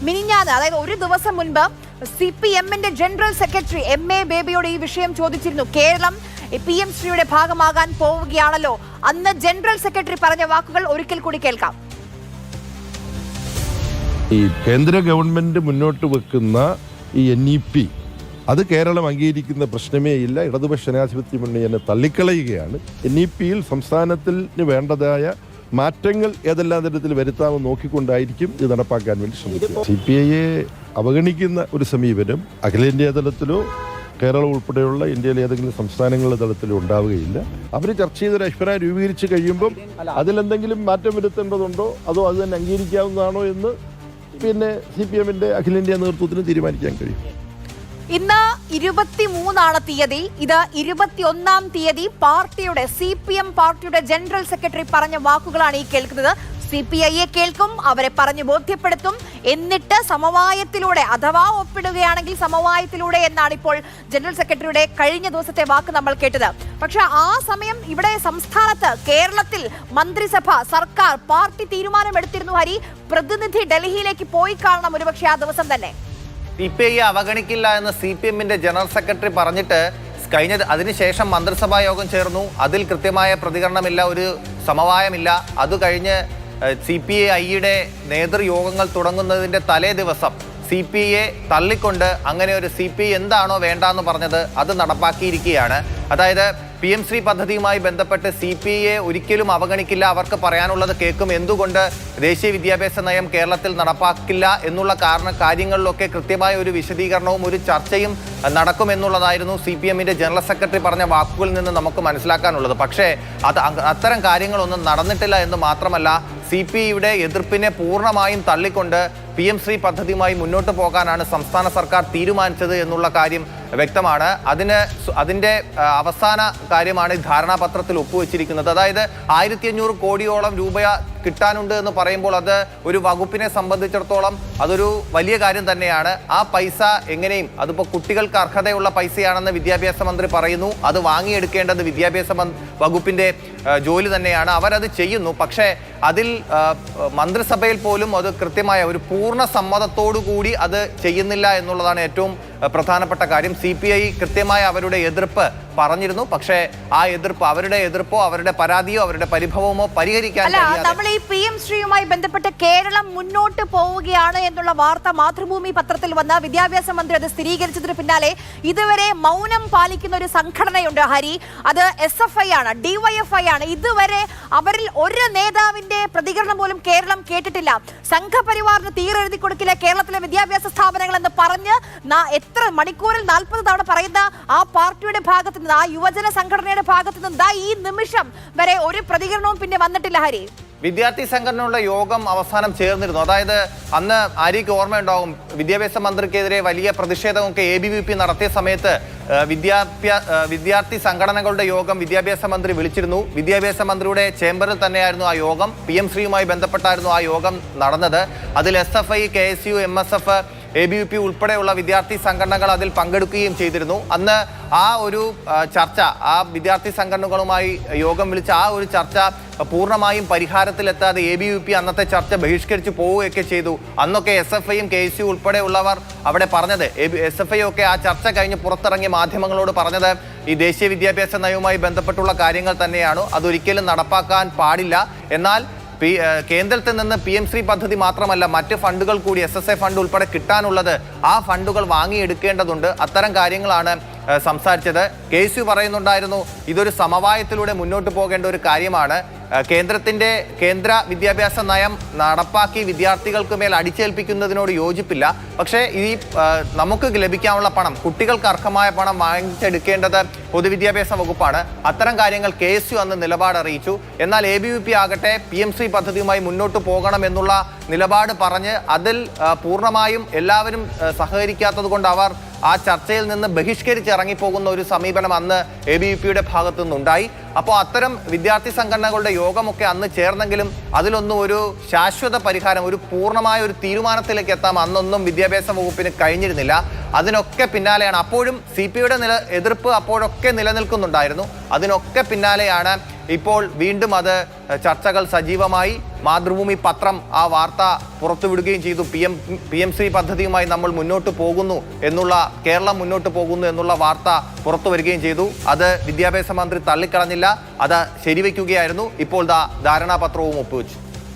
മിനിഞ്ഞാന്ന് അതായത് ഒരു ദിവസം മുൻപ് CPM-ന്റെ ജനറൽ സെക്രട്ടറി MA ബേബിയോട് ഈ വിഷയം ചോദിച്ചിരുന്നു. കേരളം PM ശ്രീയുടെ ഭാഗമാകാൻ പോവുകയാണല്ലോ. അന്ന് ജനറൽ സെക്രട്ടറി പറഞ്ഞ വാക്കുകൾ ഒരിക്കൽ കൂടി കേൾക്കാം. ഈ കേന്ദ്ര ഗവൺമെന്റ് മുന്നോട്ട് വെക്കുന്ന ഈ NEP അത് കേരളം അംഗീകരിക്കുന്ന പ്രശ്നമേ ഇല്ല. ഇടതുപക്ഷ ജനാധിപത്യ മുന്നണി എന്നെ തള്ളിക്കളയുകയാണ്. NEP-യിൽ സംസ്ഥാനത്തിന് വേണ്ടതായ മാറ്റങ്ങൾ ഏതെല്ലാം തരത്തിൽ വരുത്താമെന്ന് നോക്കിക്കൊണ്ടായിരിക്കും ഇത് നടപ്പാക്കാൻ വേണ്ടി ശ്രമിക്കുക. CPI-യെ അവഗണിക്കുന്ന ഒരു സമീപനം അഖിലേന്ത്യാ തലത്തിലോ കേരളം ഉൾപ്പെടെയുള്ള ഇന്ത്യയിലെ ഏതെങ്കിലും സംസ്ഥാനങ്ങളുടെ തലത്തിലോ ഉണ്ടാവുകയില്ല. അവർ ചർച്ച ചെയ്തൊരു അഭിപ്രായം രൂപീകരിച്ച് കഴിയുമ്പം അതിലെന്തെങ്കിലും മാറ്റം വരുത്തേണ്ടതുണ്ടോ അതോ അത് തന്നെ അംഗീകരിക്കാവുന്നതാണോ എന്ന് പിന്നെ CPM-ന്റെ അഖിലേന്ത്യാ നേതൃത്വത്തിന് തീരുമാനിക്കാൻ കഴിയും. ഇന്ന് 23 തീയതി. ഇത് 21 തീയതി പാർട്ടിയുടെ CPM പാർട്ടിയുടെ ജനറൽ സെക്രട്ടറി പറഞ്ഞ വാക്കുകളാണ് ഈ കേൾക്കുന്നത്. CPI-യെ കേൾക്കും, അവരെ പറഞ്ഞു ബോധ്യപ്പെടുത്തും, എന്നിട്ട് സമവായത്തിലൂടെ അഥവാ ഒപ്പിടുകയാണെങ്കിൽ സമവായത്തിലൂടെ എന്നാണ് ഇപ്പോൾ ജനറൽ സെക്രട്ടറിയുടെ കഴിഞ്ഞ ദിവസത്തെ വാക്ക് നമ്മൾ കേട്ടത്. പക്ഷെ ആ സമയം ഇവിടെ സംസ്ഥാനത്ത് കേരളത്തിൽ മന്ത്രിസഭ, സർക്കാർ, പാർട്ടി തീരുമാനമെടുത്തിരുന്നു. ഹരി, പ്രതിനിധി ഡൽഹിയിലേക്ക് പോയി കാണണം ഒരുപക്ഷെ ആ ദിവസം തന്നെ. CPI-യെ അവഗണിക്കില്ല എന്ന് CPM-ന്റെ ജനറൽ സെക്രട്ടറി പറഞ്ഞിട്ട് അതിനുശേഷം മന്ത്രിസഭാ യോഗം ചേർന്നു. അതിൽ കൃത്യമായ പ്രതികരണമില്ല, ഒരു സമവായമില്ല. അത് കഴിഞ്ഞ് CPI-യുടെ നേതൃയോഗങ്ങൾ തുടങ്ങുന്നതിൻ്റെ തലേ ദിവസം CPI-യെ തള്ളിക്കൊണ്ട് അങ്ങനെ ഒരു CPI എന്താണോ വേണ്ടെന്ന് പറഞ്ഞത് അത് നടപ്പാക്കിയിരിക്കുകയാണ്. അതായത് PM ശ്രീ പദ്ധതിയുമായി ബന്ധപ്പെട്ട് CPI-യെ ഒരിക്കലും അവഗണിക്കില്ല, അവർക്ക് പറയാനുള്ളത് കേൾക്കും, എന്തുകൊണ്ട് ദേശീയ വിദ്യാഭ്യാസ നയം കേരളത്തിൽ നടപ്പാക്കില്ല എന്നുള്ള കാര്യങ്ങളിലൊക്കെ കൃത്യമായ ഒരു വിശദീകരണവും ഒരു ചർച്ചയും നടക്കുമെന്നുള്ളതായിരുന്നു CPM-ന്റെ ജനറൽ സെക്രട്ടറി പറഞ്ഞ വാക്കുകളിൽ നിന്ന് നമുക്ക് മനസ്സിലാക്കാനുള്ളത്. പക്ഷേ അത്തരം കാര്യങ്ങളൊന്നും നടന്നിട്ടില്ല എന്ന് മാത്രമല്ല, CPI-യുടെ എതിർപ്പിനെ പൂർണ്ണമായും തള്ളിക്കൊണ്ട് PM ശ്രീ പദ്ധതിയുമായി മുന്നോട്ട് പോകാനാണ് സംസ്ഥാന സർക്കാർ തീരുമാനിച്ചത് എന്നുള്ള കാര്യം വ്യക്തമാണ്. അതിൻ്റെ അവസാന കാര്യമാണ് ധാരണാപത്രത്തിൽ ഒപ്പുവെച്ചിരിക്കുന്നത്. അതായത് 1500 കോടിയോളം രൂപ കിട്ടാനുണ്ട് എന്ന് പറയുമ്പോൾ അത് ഒരു വകുപ്പിനെ സംബന്ധിച്ചിടത്തോളം അതൊരു വലിയ കാര്യം തന്നെയാണ്. ആ പൈസ എങ്ങനെയും, അതിപ്പോൾ കുട്ടികൾക്ക് അർഹതയുള്ള പൈസയാണെന്ന് വിദ്യാഭ്യാസ മന്ത്രി പറയുന്നു, അത് വാങ്ങിയെടുക്കേണ്ടത് വിദ്യാഭ്യാസ വകുപ്പിൻ്റെ ജോലി തന്നെയാണ്, അവരത് ചെയ്യുന്നു. പക്ഷേ അതിൽ മന്ത്രിസഭയിൽ പോലും അത് കൃത്യമായ ഒരു പൂർണ്ണ സമ്മതത്തോടു കൂടി അത് ചെയ്യുന്നില്ല എന്നുള്ളതാണ് ഏറ്റവും പ്രധാനപ്പെട്ട കാര്യം. CPI കൃത്യമായ അവരുടെ എതിർപ്പ് പറഞ്ഞിരുന്നു. പക്ഷേ ആ അവരുടെ എതിർപ്പോ അവരുടെ പരാതിയോ അവരുടെ പരിഭവമോ പരിഹരിക്കാൻ നമ്മൾ ഈ PM ശ്രീയുമായി ബന്ധപ്പെട്ട് കേരളം മുന്നോട്ട് പോവുകയാണ് എന്നുള്ള വാർത്ത മാതൃഭൂമി പത്രത്തിൽ വന്ന വിദ്യാഭ്യാസ മന്ത്രി അത് സ്ഥിരീകരിച്ചതിന് പിന്നാലെ ഇതുവരെ മൗനം പാലിക്കുന്ന ഒരു സംഘടനയുണ്ട് ഹരി. അത് SFI ആണ്, DYFI ആണ്. ഇതുവരെ അവരിൽ ഒരു നേതാവിന്റെ പ്രതികരണം പോലും കേരളം കേട്ടിട്ടില്ല. സംഘപരിവാറിന് തീരെഴുതി കൊടുക്കില്ല കേരളത്തിലെ വിദ്യാഭ്യാസ സ്ഥാപനങ്ങൾ എന്ന് പറഞ്ഞ് എത്ര മണിക്കൂറിൽ 40 തവണ പറയുന്ന ആ പാർട്ടിയുടെ ഭാഗത്ത് നിന്ന്, ആ യുവജന സംഘടനയുടെ ഭാഗത്ത് നിന്ന് ഈ നിമിഷം വരെ ഒരു പ്രതികരണവും പിന്നെ വന്നിട്ടില്ല ഹരി. വിദ്യാർത്ഥി സംഘടനയുടെ യോഗം അവസാനം ചേർന്നിരുന്നു. അതായത് അന്ന് ആര്യക്ക് ഓർമ്മയുണ്ടാവും, വിദ്യാഭ്യാസ മന്ത്രിക്കെതിരെ വലിയ പ്രതിഷേധമൊക്കെ ABVP നടത്തിയ സമയത്ത് വിദ്യാർത്ഥി സംഘടനകളുടെ യോഗം വിദ്യാഭ്യാസ മന്ത്രി വിളിച്ചിരുന്നു. വിദ്യാഭ്യാസ മന്ത്രിയുടെ ചേംബറിൽ തന്നെയായിരുന്നു ആ യോഗം. PM ശ്രീയുമായി ബന്ധപ്പെട്ടായിരുന്നു ആ യോഗം നടന്നത്. അതിൽ SFI, KSU, MSF, ABVP ഉൾപ്പെടെയുള്ള വിദ്യാർത്ഥി സംഘടനകൾ അതിൽ പങ്കെടുക്കുകയും ചെയ്തിരുന്നു. അന്ന് ആ ഒരു ചർച്ച, ആ വിദ്യാർത്ഥി സംഘടനകളുമായി യോഗം വിളിച്ച ആ ഒരു ചർച്ച പൂർണ്ണമായും പരിഹാരത്തിലെത്താതെ ABVP അന്നത്തെ ചർച്ച ബഹിഷ്കരിച്ച് പോവുകയൊക്കെ ചെയ്തു. അന്നൊക്കെ SFI-യും KSU ഉൾപ്പെടെയുള്ളവർ അവിടെ പറഞ്ഞത്, SFI ഒക്കെ ആ ചർച്ച കഴിഞ്ഞ് പുറത്തിറങ്ങിയ മാധ്യമങ്ങളോട് പറഞ്ഞത് ഈ ദേശീയ വിദ്യാഭ്യാസ നയവുമായി ബന്ധപ്പെട്ടുള്ള കാര്യങ്ങൾ തന്നെയാണ്, അതൊരിക്കലും നടപ്പാക്കാൻ പാടില്ല. എന്നാൽ കേന്ദ്രത്തിൽ നിന്ന് PM ശ്രീ പദ്ധതി മാത്രമല്ല മറ്റ് ഫണ്ടുകൾ കൂടി SSA ഫണ്ട് ഉൾപ്പെടെ കിട്ടാനുള്ളത്, ആ ഫണ്ടുകൾ വാങ്ങിയെടുക്കേണ്ടതുണ്ട്. അത്തരം കാര്യങ്ങളാണ് സംസാരിച്ചത്. KSU പറയുന്നുണ്ടായിരുന്നു ഇതൊരു സമവായത്തിലൂടെ മുന്നോട്ട് പോകേണ്ട ഒരു കാര്യമാണ്. കേന്ദ്ര വിദ്യാഭ്യാസ നയം നടപ്പാക്കി വിദ്യാർത്ഥികൾക്ക് മേൽ അടിച്ചേൽപ്പിക്കുന്നതിനോട് യോജിപ്പില്ല. പക്ഷേ ഈ നമുക്ക് ലഭിക്കാനുള്ള പണം, കുട്ടികൾക്ക് അർഹമായ പണം വാങ്ങിച്ചെടുക്കേണ്ടത് പൊതുവിദ്യാഭ്യാസ വകുപ്പാണ്. അത്തരം കാര്യങ്ങൾ KSU അന്ന് നിലപാട് അറിയിച്ചു. എന്നാൽ ABVP ആകട്ടെ PM ശ്രീ പദ്ധതിയുമായി മുന്നോട്ട് പോകണമെന്നുള്ള നിലപാട് പറഞ്ഞ് അതിൽ പൂർണ്ണമായും എല്ലാവരും സഹകരിക്കാത്തത് കൊണ്ട് അവർ ആ ചർച്ചയിൽ നിന്ന് ബഹിഷ്കരിച്ച് ഇറങ്ങിപ്പോകുന്ന ഒരു സമീപനം അന്ന് ABVP-യുടെ ഭാഗത്തു നിന്നുണ്ടായി. അപ്പോൾ അത്തരം വിദ്യാർത്ഥി സംഘടനകളുടെ യോഗമൊക്കെ അന്ന് ചേർന്നെങ്കിലും അതിലൊന്നും ഒരു ശാശ്വത പരിഹാരം, ഒരു പൂർണ്ണമായ ഒരു തീരുമാനത്തിലേക്ക് എത്താൻ അന്നൊന്നും വിദ്യാഭ്യാസ വകുപ്പിന് കഴിഞ്ഞിരുന്നില്ല. അതിനൊക്കെ പിന്നാലെയാണ്, അപ്പോഴും CPI-യുടെ എതിർപ്പ് അപ്പോഴൊക്കെ നിലനിൽക്കുന്നുണ്ടായിരുന്നു. അതിനൊക്കെ പിന്നാലെയാണ് ഇപ്പോൾ വീണ്ടും അത് ചർച്ചകൾ സജീവമായി. മാതൃഭൂമി പത്രം ആ വാർത്ത പുറത്തുവിടുകയും ചെയ്തു. PM-ശ്രീ പദ്ധതിയുമായി നമ്മൾ മുന്നോട്ട് പോകുന്നു എന്നുള്ള, കേരളം മുന്നോട്ട് പോകുന്നു എന്നുള്ള വാർത്ത പുറത്തു വരികയും ചെയ്തു. അത് വിദ്യാഭ്യാസ മന്ത്രി തള്ളിക്കളഞ്ഞില്ല, അത് ശരിവെക്കുകയായിരുന്നു. ഇപ്പോൾ ധാരണാപത്രവും ഒപ്പുവെച്ചു.